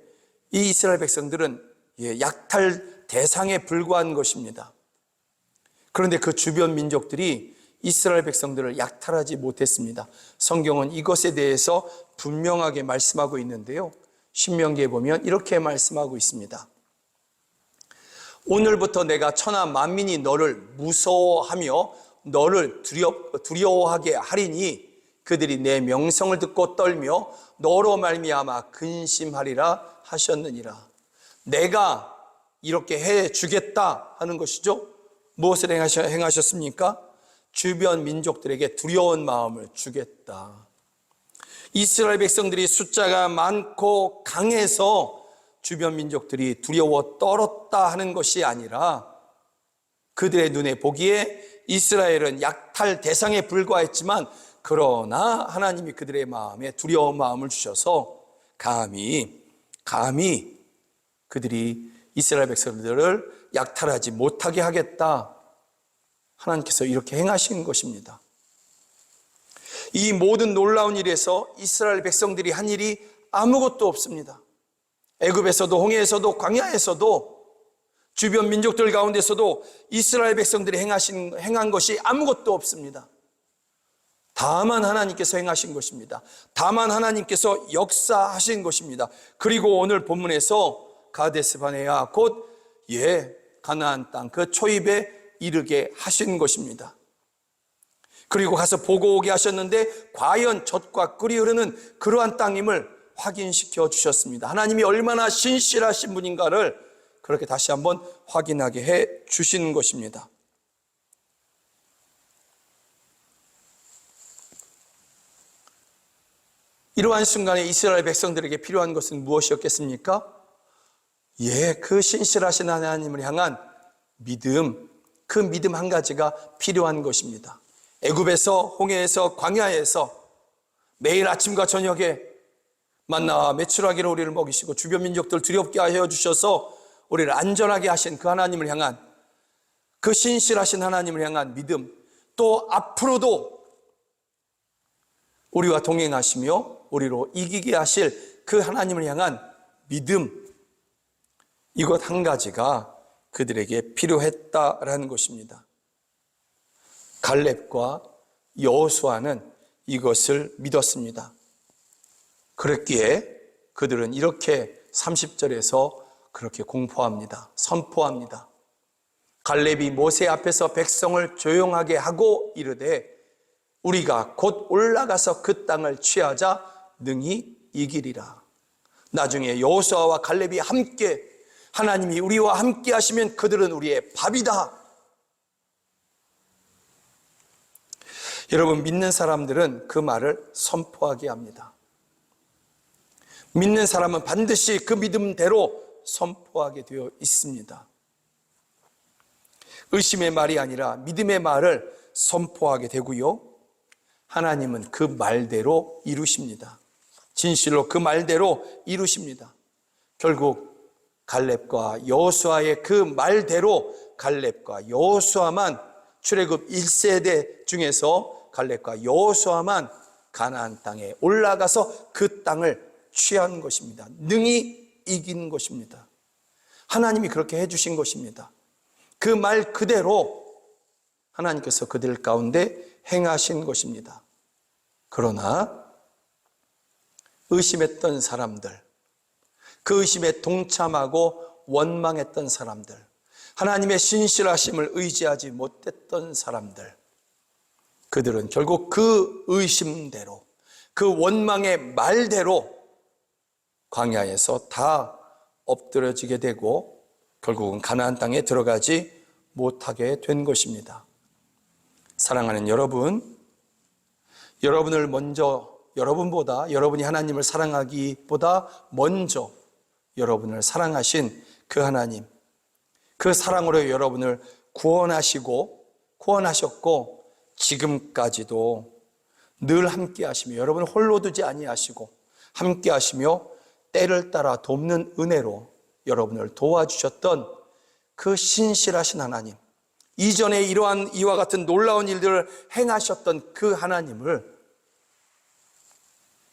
이 이스라엘 백성들은 약탈 대상에 불과한 것입니다. 그런데 그 주변 민족들이 이스라엘 백성들을 약탈하지 못했습니다. 성경은 이것에 대해서 분명하게 말씀하고 있는데요. 신명기에 보면 이렇게 말씀하고 있습니다. 오늘부터 내가 천하 만민이 너를 무서워하며 너를 두려워하게 하리니 그들이 내 명성을 듣고 떨며 너로 말미암아 근심하리라 하셨느니라. 내가 이렇게 해주겠다 하는 것이죠. 무엇을 행하셨습니까? 주변 민족들에게 두려운 마음을 주겠다. 이스라엘 백성들이 숫자가 많고 강해서 주변 민족들이 두려워 떨었다 하는 것이 아니라 그들의 눈에 보기에 이스라엘은 약탈 대상에 불과했지만 그러나 하나님이 그들의 마음에 두려운 마음을 주셔서 감히 그들이 이스라엘 백성들을 약탈하지 못하게 하겠다. 하나님께서 이렇게 행하신 것입니다. 이 모든 놀라운 일에서 이스라엘 백성들이 한 일이 아무것도 없습니다. 애굽에서도 홍해에서도 광야에서도 주변 민족들 가운데서도 이스라엘 백성들이 행한 것이 아무것도 없습니다. 다만 하나님께서 행하신 것입니다. 다만 하나님께서 역사하신 것입니다. 그리고 오늘 본문에서 가데스 바네아 곧 가나안 땅 그 초입에 이르게 하신 것입니다. 그리고 가서 보고 오게 하셨는데 과연 젖과 꿀이 흐르는 그러한 땅임을 확인시켜 주셨습니다. 하나님이 얼마나 신실하신 분인가를 그렇게 다시 한번 확인하게 해 주시는 것입니다. 이러한 순간에 이스라엘 백성들에게 필요한 것은 무엇이었겠습니까? 그 신실하신 하나님을 향한 믿음, 그 믿음 한 가지가 필요한 것입니다. 애굽에서, 홍해에서, 광야에서 매일 아침과 저녁에 만나와 메추라기로 우리를 먹이시고 주변 민족들 두렵게 하여 주셔서 우리를 안전하게 하신 그 하나님을 향한, 그 신실하신 하나님을 향한 믿음, 또 앞으로도 우리와 동행하시며 우리로 이기게 하실 그 하나님을 향한 믿음, 이것 한 가지가 그들에게 필요했다라는 것입니다. 갈렙과 여호수아는 이것을 믿었습니다. 그랬기에 그들은 이렇게 30절에서 그렇게 공포합니다. 선포합니다. 갈렙이 모세 앞에서 백성을 조용하게 하고 이르되 우리가 곧 올라가서 그 땅을 취하자 능히 이기리라. 나중에 여호수아와 갈렙이 함께, 하나님이 우리와 함께 하시면 그들은 우리의 밥이다. 여러분, 믿는 사람들은 그 말을 선포하게 합니다. 믿는 사람은 반드시 그 믿음대로 선포하게 되어 있습니다. 의심의 말이 아니라 믿음의 말을 선포하게 되고요, 하나님은 그 말대로 이루십니다. 진실로 그 말대로 이루십니다. 결국 갈렙과 여호수아의 그 말대로 갈렙과 여호수아만, 출애굽 1세대 중에서 갈렙과 여호수아만 가나안 땅에 올라가서 그 땅을 취한 것입니다. 능히 이긴 것입니다. 하나님이 그렇게 해주신 것입니다. 그 말 그대로 하나님께서 그들 가운데 행하신 것입니다. 그러나 의심했던 사람들, 그 의심에 동참하고 원망했던 사람들, 하나님의 신실하심을 의지하지 못했던 사람들, 그들은 결국 그 의심대로, 그 원망의 말대로 광야에서 다 엎드려지게 되고 결국은 가나안 땅에 들어가지 못하게 된 것입니다. 사랑하는 여러분, 여러분을 먼저, 여러분이 하나님을 사랑하기보다 먼저 여러분을 사랑하신 그 하나님, 그 사랑으로 여러분을 구원하셨고 지금까지도 늘 함께 하시며 여러분을 홀로 두지 아니하시고 함께 하시며 때를 따라 돕는 은혜로 여러분을 도와주셨던 그 신실하신 하나님, 이전에 이러한 이와 같은 놀라운 일들을 행하셨던 그 하나님을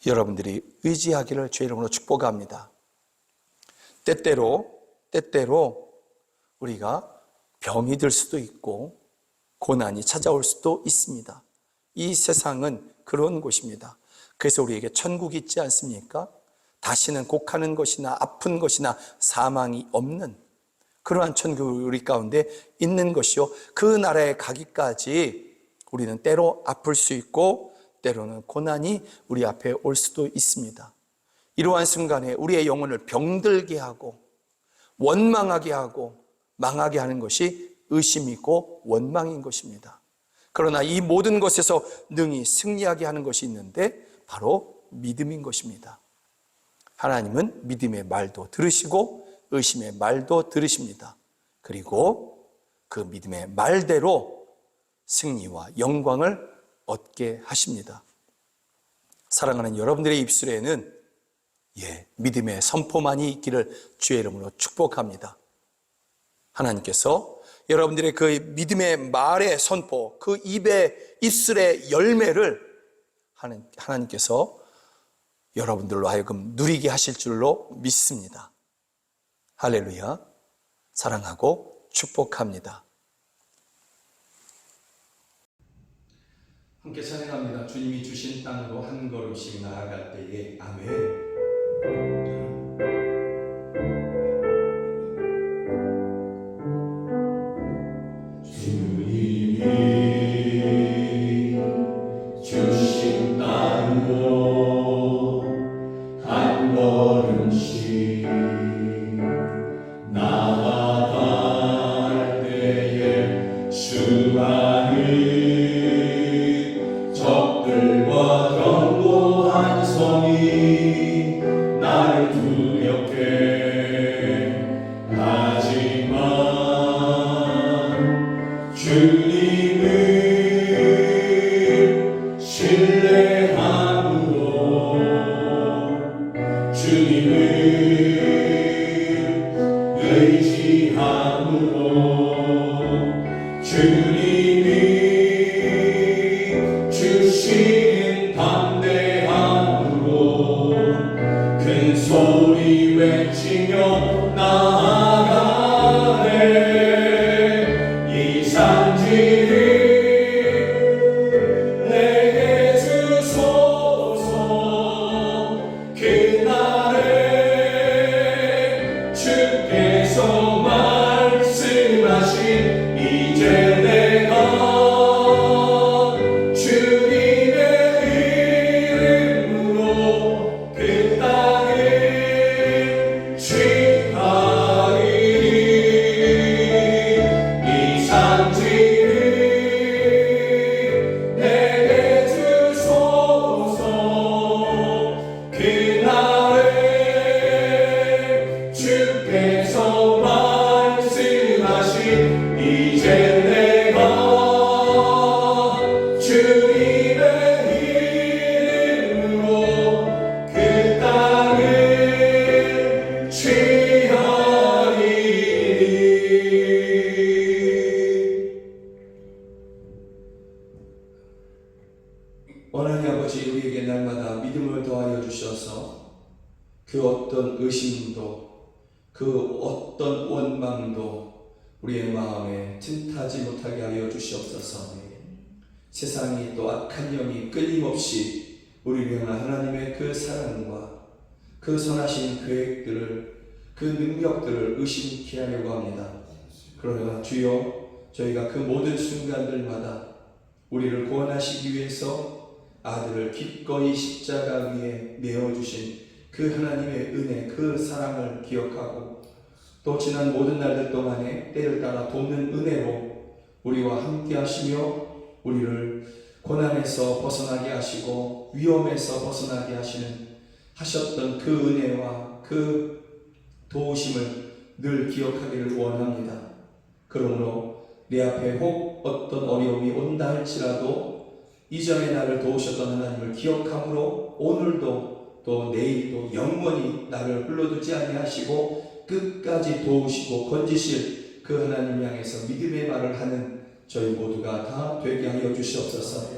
여러분들이 의지하기를 주의 이름으로 축복합니다. 때때로 우리가 병이 들 수도 있고 고난이 찾아올 수도 있습니다. 이 세상은 그런 곳입니다. 그래서 우리에게 천국이 있지 않습니까? 다시는 곡하는 것이나 아픈 것이나 사망이 없는 그러한 천국이 우리 가운데 있는 것이요, 그 나라에 가기까지 우리는 때로 아플 수 있고 때로는 고난이 우리 앞에 올 수도 있습니다. 이러한 순간에 우리의 영혼을 병들게 하고 원망하게 하고 망하게 하는 것이 의심이고 원망인 것입니다. 그러나 이 모든 것에서 능히 승리하게 하는 것이 있는데 바로 믿음인 것입니다. 하나님은 믿음의 말도 들으시고 의심의 말도 들으십니다. 그리고 그 믿음의 말대로 승리와 영광을 얻게 하십니다. 사랑하는 여러분들의 입술에는 믿음의 선포만이 있기를 주의 이름으로 축복합니다. 하나님께서 여러분들의 그 믿음의 말의 선포, 그 입술의 열매를 하나님께서 여러분들로 하여금 누리게 하실 줄로 믿습니다. 할렐루야. 사랑하고 축복합니다. 함께 찬양합니다. 주님이 주신 땅으로 한 걸음씩 나아갈 때에. 아멘. 주신 땅으로 한 하나님 아버지, 우리에게 날마다 믿음을 더하여 주셔서 그 어떤 의심도 그 어떤 원망도 우리의 마음에 틈타지 못하게 하여 주시옵소서. 세상이 또 악한 영이 끊임없이 우리를 향한 하나님의 그 사랑과 그 선하신 계획들을, 그 능력들을 의심케 하려고 합니다. 그러나 주여, 저희가 그 모든 순간들마다 우리를 구원하시기 위해서 아들을 기꺼이 십자가 위에 내어주신 그 하나님의 은혜, 그 사랑을 기억하고 또 지난 모든 날들 동안에 때를 따라 돕는 은혜로 우리와 함께 하시며 우리를 고난에서 벗어나게 하시고 위험에서 벗어나게 하셨던 그 은혜와 그 도우심을 늘 기억하기를 원합니다. 그러므로 내 앞에 혹 어떤 어려움이 온다 할지라도 이전에 나를 도우셨던 하나님을 기억함으로 오늘도 또 내일도 영원히 나를 흘러두지 아니하시고 끝까지 도우시고 건지실 그 하나님 향해서 믿음의 말을 하는 저희 모두가 다 되게 하여 주시옵소서.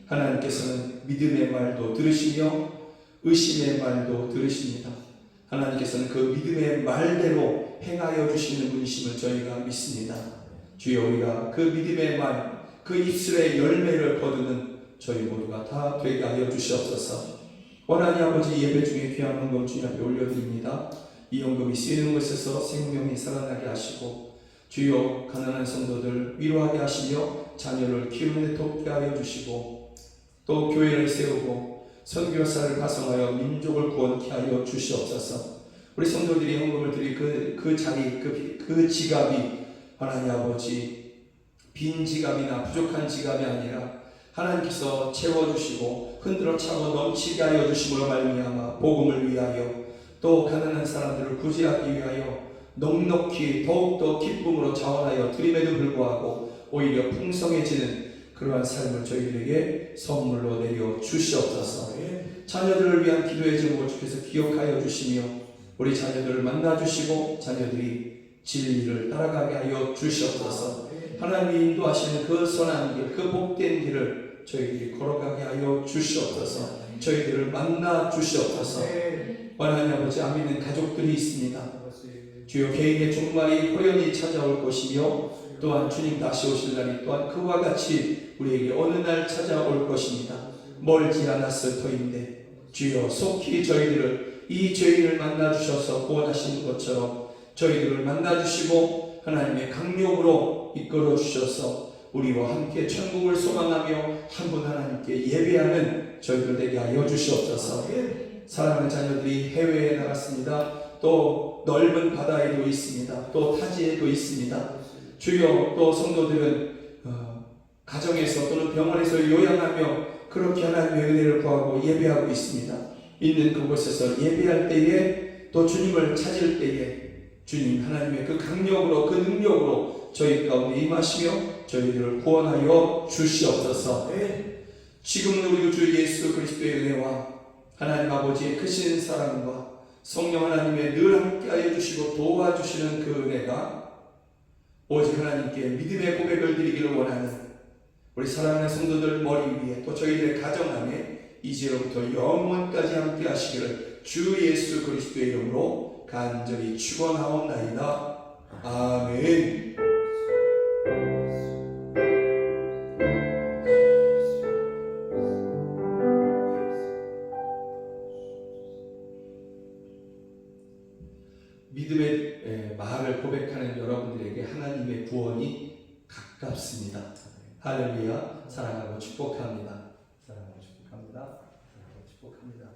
하나님께서는 믿음의 말도 들으시며 의심의 말도 들으십니다. 하나님께서는 그 믿음의 말대로 행하여 주시는 분이심을 저희가 믿습니다. 주여, 우리가 그 믿음의 말, 그 입술의 열매를 거두는 저희 모두가 다 되게 하여 주시옵소서. 하나님 아버지, 예배 중에 귀한 헌금 주님 앞에 올려드립니다. 이 헌금이 쓰이는 곳에서 생명이 살아나게 하시고 주여, 가난한 성도들 위로하게 하시며 자녀를 키우는 데 돕게 하여 주시고 또 교회를 세우고 선교사를 파송하여 민족을 구원케 하여 주시옵소서. 우리 성도들이 헌금을 드릴 그 자리, 그 지갑이 하나님 아버지 빈 지갑이나 부족한 지갑이 아니라 하나님께서 채워주시고 흔들어 차고 넘치게 하여 주심으로 말미암아 복음을 위하여 또 가난한 사람들을 구제하기 위하여 넉넉히 더욱더 기쁨으로 자원하여 드림에도 불구하고 오히려 풍성해지는 그러한 삶을 저희들에게 선물로 내려 주시옵소서. 자녀들을 위한 기도의 제목을 주께서 기억하여 주시며 우리 자녀들을 만나주시고 자녀들이 진리를 따라가게 하여 주시옵소서. 하나님이 인도하시는 그 선한 길, 그 복된 길을 저희들이 걸어가게 하여 주시옵소서. 저희들을 만나 주시옵소서. 하나님 아버지, 안 믿는 가족들이 있습니다. 주여, 개인의 종말이 호련히 찾아올 것이며 또한 주님 다시 오실 날이 또한 그와 같이 우리에게 어느 날 찾아올 것입니다. 멀지 않았을 터인데 주여, 속히 저희들을 이 죄인을 만나주셔서 구원하시는 것처럼 저희들을 만나주시고 하나님의 강력으로 이끌어 주셔서 우리와 함께 천국을 소망하며 한 분 하나님께 예배하는 저희들 되게 하여 주시옵소서. 사랑하는 자녀들이 해외에 나갔습니다. 또 넓은 바다에도 있습니다. 또 타지에도 있습니다. 주여, 또 성도들은 가정에서 또는 병원에서 요양하며 그렇게 하나님의 은혜를 구하고 예배하고 있습니다. 있는 그곳에서 예배할 때에 또 주님을 찾을 때에 주님 하나님의 그 강력으로 그 능력으로 저희 가운데 임하시며 저희들을 구원하여 주시옵소서. 지금은 우리 주 예수 그리스도의 은혜와 하나님 아버지의 크신 사랑과 성령 하나님의 늘 함께하여 주시고 도와주시는 그 은혜가 오직 하나님께 믿음의 고백을 드리기를 원하는 우리 사랑하는 성도들 머리 위에 또 저희들의 가정 안에 이제로부터 영원까지 함께 하시기를 주 예수 그리스도의 이름으로 간절히 축원하옵나이다. 아멘. 믿음의 말을 고백하는 여러분들에게 하나님의 구원이 가깝습니다. 할렐루야. 사랑하고 축복합니다. 사랑하고 축복합니다. 사랑하고 축복합니다.